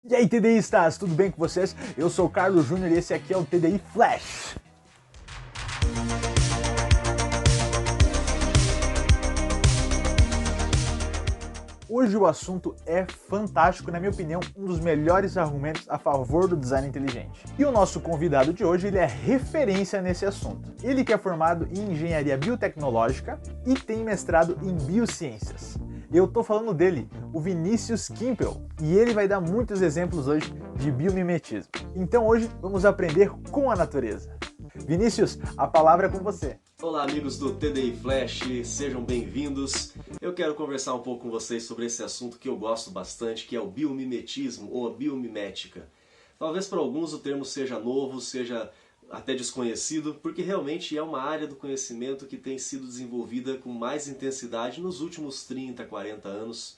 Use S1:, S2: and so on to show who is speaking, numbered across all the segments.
S1: E aí, TDIstas, tudo bem com vocês? Eu sou o Carlos Júnior e esse aqui é o TDI Flash. Hoje o assunto é fantástico, na minha opinião, um dos melhores argumentos a favor do design inteligente. E o nosso convidado de hoje, ele é referência nesse assunto. Ele que é formado em engenharia biotecnológica e tem mestrado em biociências. Eu tô falando dele, o Vinícius Kimpel, e ele vai dar muitos exemplos hoje de biomimetismo. Então hoje vamos aprender com a natureza. Vinícius, a palavra é com você.
S2: Olá amigos do TDI Flash, sejam bem-vindos. Eu quero conversar um pouco com vocês sobre esse assunto que eu gosto bastante, que é o biomimetismo ou a biomimética. Talvez para alguns o termo seja novo, seja até desconhecido, porque realmente é uma área do conhecimento que tem sido desenvolvida com mais intensidade nos últimos 30, 40 anos.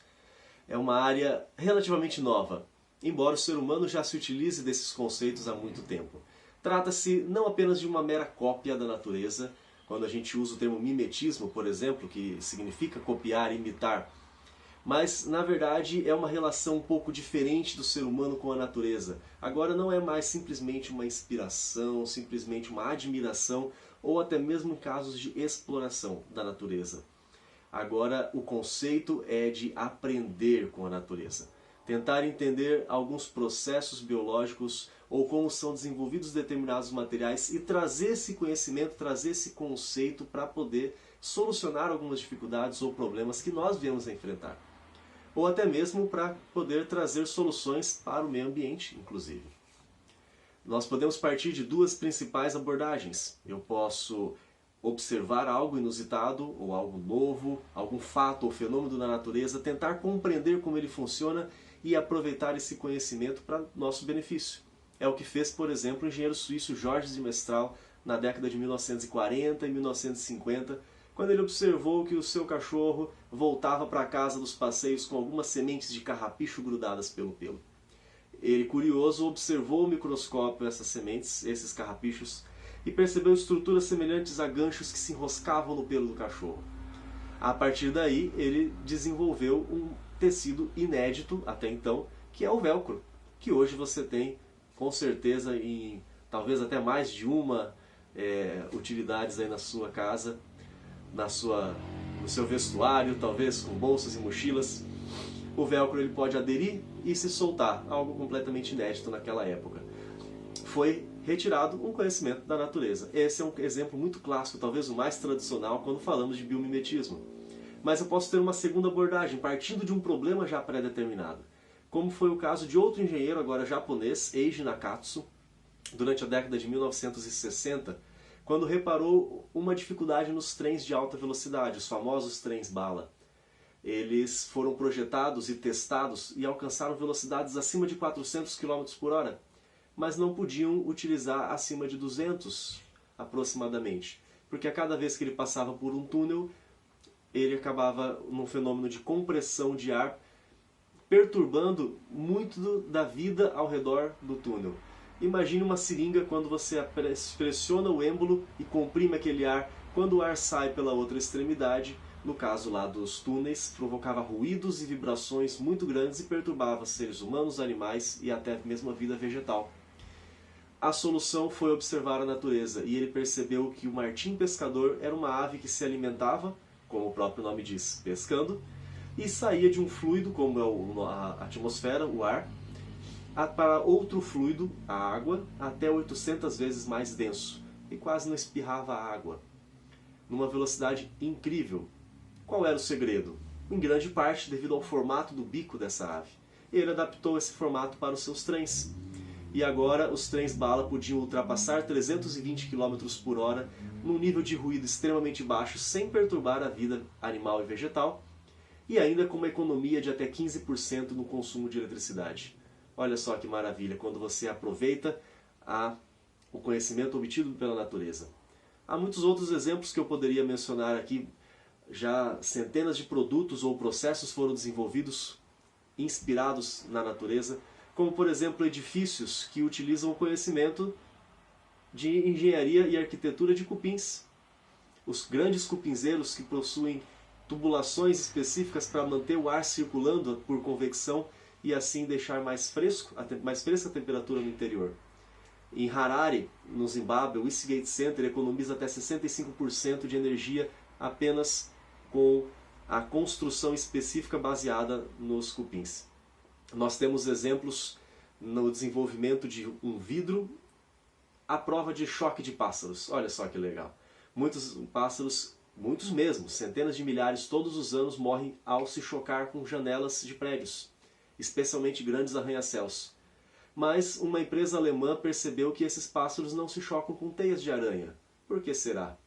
S2: É uma área relativamente nova, embora o ser humano já se utilize desses conceitos há muito tempo. Trata-se não apenas de uma mera cópia da natureza. Quando a gente usa o termo mimetismo, por exemplo, que significa copiar, imitar, mas na verdade é uma relação um pouco diferente do ser humano com a natureza. Agora não é mais simplesmente uma inspiração, simplesmente uma admiração ou até mesmo em casos de exploração da natureza. Agora o conceito é de aprender com a natureza. Tentar entender alguns processos biológicos ou como são desenvolvidos determinados materiais e trazer esse conhecimento, trazer esse conceito para poder solucionar algumas dificuldades ou problemas que nós viemos a enfrentar. Ou até mesmo para poder trazer soluções para o meio ambiente, inclusive. Nós podemos partir de duas principais abordagens. Eu posso observar algo inusitado ou algo novo, algum fato ou fenômeno da natureza, tentar compreender como ele funciona e aproveitar esse conhecimento para nosso benefício. É o que fez, por exemplo, o engenheiro suíço Georges de Mestral na década de 1940 e 1950, quando ele observou que o seu cachorro voltava para casa dos passeios com algumas sementes de carrapicho grudadas pelo pelo. Ele, curioso, observou ao microscópio essas sementes, esses carrapichos, e percebeu estruturas semelhantes a ganchos que se enroscavam no pelo do cachorro. A partir daí, ele desenvolveu um tecido inédito até então, que é o velcro, que hoje você tem com certeza em talvez até mais de uma utilidades aí na sua casa, no seu vestuário, talvez com bolsas e mochilas. O velcro ele pode aderir e se soltar, algo completamente inédito naquela época. Foi retirado um conhecimento da natureza. Esse é um exemplo muito clássico, talvez o mais tradicional quando falamos de biomimetismo. Mas eu posso ter uma segunda abordagem, partindo de um problema já pré-determinado. Como foi o caso de outro engenheiro, agora japonês, Eiji Nakatsu, durante a década de 1960, quando reparou uma dificuldade nos trens de alta velocidade, os famosos trens bala. Eles foram projetados e testados e alcançaram velocidades acima de 400 km por hora, mas não podiam utilizar acima de 200 aproximadamente, porque a cada vez que ele passava por um túnel, ele acabava num fenômeno de compressão de ar, perturbando muito da vida ao redor do túnel. Imagine uma seringa quando você pressiona o êmbolo e comprime aquele ar. Quando o ar sai pela outra extremidade, no caso lá dos túneis, provocava ruídos e vibrações muito grandes e perturbava seres humanos, animais e até mesmo a vida vegetal. A solução foi observar a natureza e ele percebeu que o martim pescador era uma ave que se alimentava, como o próprio nome diz, pescando, e saía de um fluido, como é a atmosfera, o ar, para outro fluido, a água, até 800 vezes mais denso, e quase não espirrava água, numa velocidade incrível. Qual era o segredo? Em grande parte devido ao formato do bico dessa ave. Ele adaptou esse formato para os seus trens. E agora os trens bala podiam ultrapassar 320 km por hora num nível de ruído extremamente baixo, sem perturbar a vida animal e vegetal, e ainda com uma economia de até 15% no consumo de eletricidade. Olha só que maravilha, quando você aproveita o conhecimento obtido pela natureza. Há muitos outros exemplos que eu poderia mencionar aqui. Já centenas de produtos ou processos foram desenvolvidos, inspirados na natureza, como por exemplo edifícios que utilizam o conhecimento de engenharia e arquitetura de cupins. Os grandes cupinzeiros que possuem tubulações específicas para manter o ar circulando por convecção e assim deixar mais fresca a temperatura no interior. Em Harare, no Zimbábue, o Eastgate Center economiza até 65% de energia apenas com a construção específica baseada nos cupins. Nós temos exemplos no desenvolvimento de um vidro à prova de choque de pássaros. Olha só que legal. Muitos pássaros, muitos mesmo, centenas de milhares todos os anos morrem ao se chocar com janelas de prédios, especialmente grandes arranha-céus. Mas uma empresa alemã percebeu que esses pássaros não se chocam com teias de aranha. Por que será?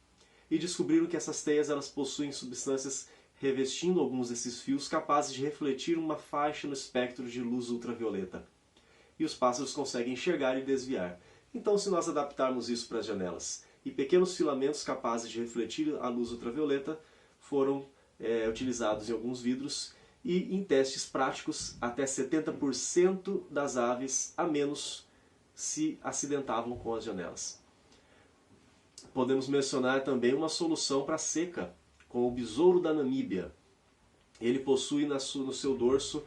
S2: E descobriram que essas teias elas possuem substâncias revestindo alguns desses fios capazes de refletir uma faixa no espectro de luz ultravioleta. E os pássaros conseguem enxergar e desviar. Então, se nós adaptarmos isso para as janelas, e pequenos filamentos capazes de refletir a luz ultravioleta foram utilizados em alguns vidros, e em testes práticos, até 70% das aves a menos se acidentavam com as janelas. Podemos mencionar também uma solução para a seca, com o besouro da Namíbia. Ele possui no seu dorso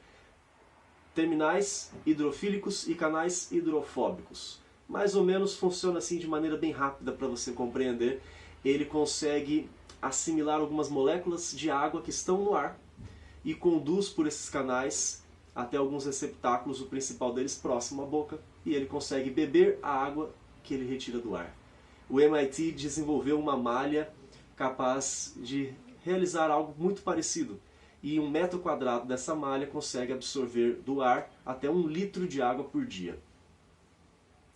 S2: terminais hidrofílicos e canais hidrofóbicos. Mais ou menos funciona assim de maneira bem rápida para você compreender. Ele consegue assimilar algumas moléculas de água que estão no ar e conduz por esses canais até alguns receptáculos, o principal deles próximo à boca, e ele consegue beber a água que ele retira do ar. O MIT desenvolveu uma malha capaz de realizar algo muito parecido, e 1 metro quadrado dessa malha consegue absorver do ar até 1 litro de água por dia.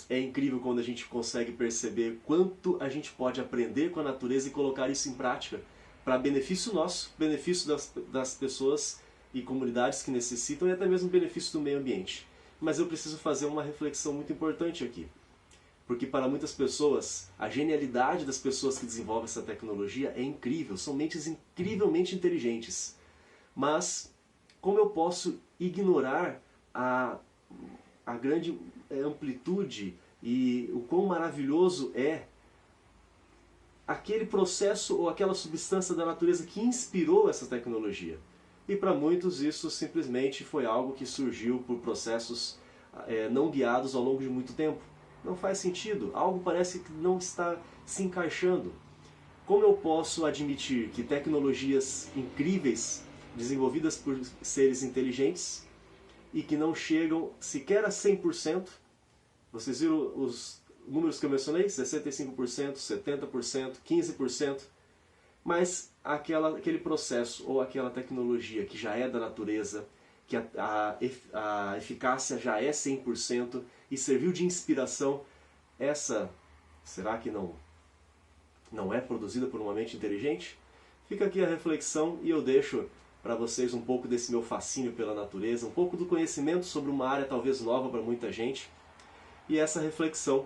S2: É incrível quando a gente consegue perceber quanto a gente pode aprender com a natureza e colocar isso em prática, para benefício nosso, benefício das pessoas e comunidades que necessitam e até mesmo benefício do meio ambiente. Mas eu preciso fazer uma reflexão muito importante aqui. Porque para muitas pessoas, a genialidade das pessoas que desenvolvem essa tecnologia é incrível, são mentes incrivelmente inteligentes. Mas como eu posso ignorar a grande amplitude e o quão maravilhoso é aquele processo ou aquela substância da natureza que inspirou essa tecnologia? E para muitos isso simplesmente foi algo que surgiu por processos não guiados ao longo de muito tempo. Não faz sentido, algo parece que não está se encaixando. Como eu posso admitir que tecnologias incríveis, desenvolvidas por seres inteligentes e que não chegam sequer a 100%, vocês viram os números que eu mencionei? 65%, 70%, 15%, mas aquele processo ou aquela tecnologia que já é da natureza, que a eficácia já é 100% e serviu de inspiração, essa, será que não é produzida por uma mente inteligente? Fica aqui a reflexão e eu deixo para vocês um pouco desse meu fascínio pela natureza, um pouco do conhecimento sobre uma área talvez nova para muita gente, e essa reflexão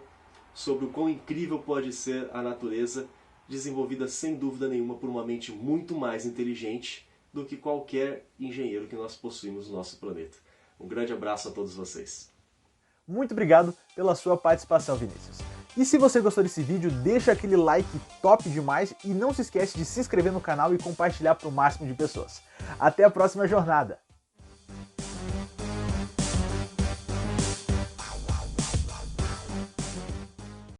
S2: sobre o quão incrível pode ser a natureza, desenvolvida sem dúvida nenhuma por uma mente muito mais inteligente do que qualquer engenheiro que nós possuímos no nosso planeta. Um grande abraço a todos vocês.
S1: Muito obrigado pela sua participação, Vinícius. E se você gostou desse vídeo, deixa aquele like top demais e não se esquece de se inscrever no canal e compartilhar para o máximo de pessoas. Até a próxima jornada!